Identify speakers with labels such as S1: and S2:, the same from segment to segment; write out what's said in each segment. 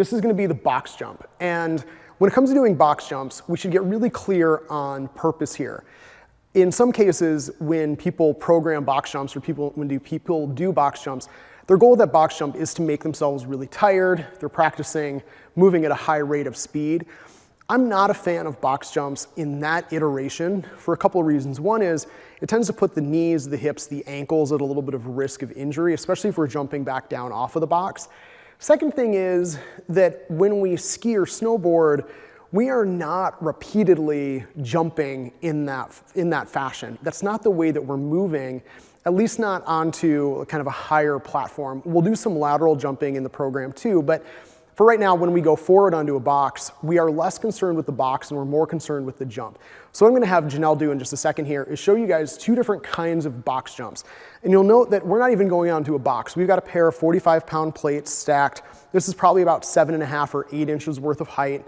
S1: This is going to be the box jump. And when it comes to doing box jumps, we should get really clear on purpose here. In some cases, when people program box jumps or when people do box jumps, their goal with that box jump is to make themselves really tired. They're practicing moving at a high rate of speed. I'm not a fan of box jumps in that iteration for a couple of reasons. One is it tends to put the knees, the hips, the ankles at a little bit of risk of injury, especially if we're jumping back down off of the box. Second thing is that when we ski or snowboard, we are not repeatedly jumping in that fashion. That's not the way that we're moving, at least not onto kind of a higher platform. We'll do some lateral jumping in the program too, but for right now, when we go forward onto a box, we are less concerned with the box and we're more concerned with the jump. So what I'm going to have Janelle do in just a second here is show you guys two different kinds of box jumps. And you'll note that we're not even going onto a box. We've got a pair of 45-pound plates stacked. This is probably about 7.5 or 8 inches worth of height.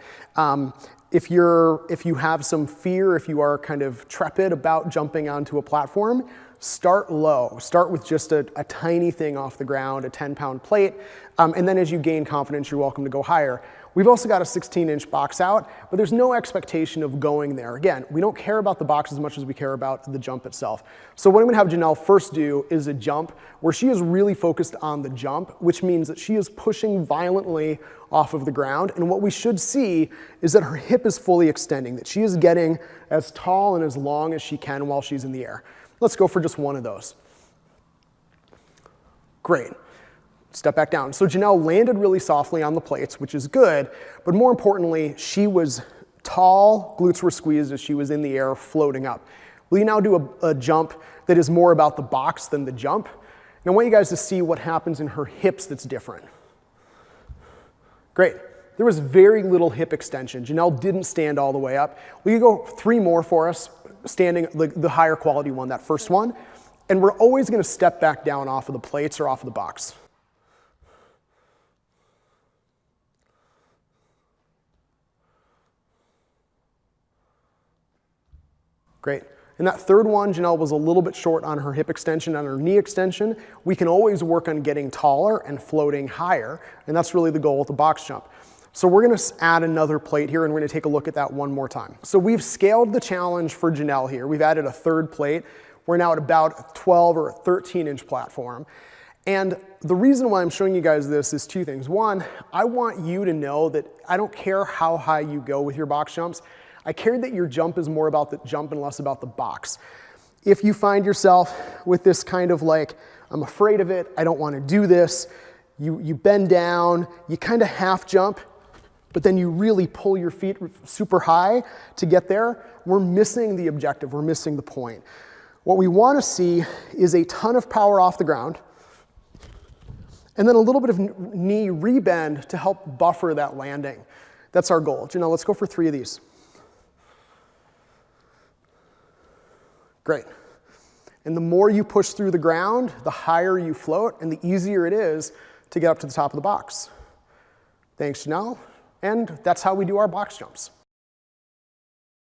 S1: If you have some fear, if you are kind of trepid about jumping onto a platform, start low. Start with just a tiny thing off the ground, a 10-pound plate, and then as you gain confidence, you're welcome to go higher. We've also got a 16-inch box out, but there's no expectation of going there. Again, we don't care about the box as much as we care about the jump itself. So what I'm going to have Janelle first do is a jump where she is really focused on the jump, which means that she is pushing violently off of the ground. And what we should see is that her hip is fully extending, that she is getting as tall and as long as she can while she's in the air. Let's go for just one of those. Great. Step back down. So Janelle landed really softly on the plates, which is good, but more importantly, she was tall, glutes were squeezed as she was in the air floating up. We now do a jump that is more about the box than the jump. And I want you guys to see what happens in her hips that's different. Great. There was very little hip extension. Janelle didn't stand all the way up. Will you go 3 more for us, standing the higher quality one, that first one? And we're always going to step back down off of the plates or off of the box. Great. And that third one, Janelle was a little bit short on her hip extension, on her knee extension. We can always work on getting taller and floating higher, and that's really the goal with the box jump. So we're going to add another plate here, and we're going to take a look at that one more time. So we've scaled the challenge for Janelle here. We've added a third plate. We're now at about a 12 or a 13-inch platform. And the reason why I'm showing you guys this is 2 things. One, I want you to know that I don't care how high you go with your box jumps. I care that your jump is more about the jump and less about the box. If you find yourself with this kind of like, I'm afraid of it, I don't want to do this, you bend down, you kind of half jump, but then you really pull your feet super high to get there, we're missing the objective, we're missing the point. What we want to see is a ton of power off the ground, and then a little bit of knee rebend to help buffer that landing. That's our goal. Janelle, let's go for 3 of these. Great. And the more you push through the ground, the higher you float, and the easier it is to get up to the top of the box. Thanks, Janelle. And that's how we do our box jumps.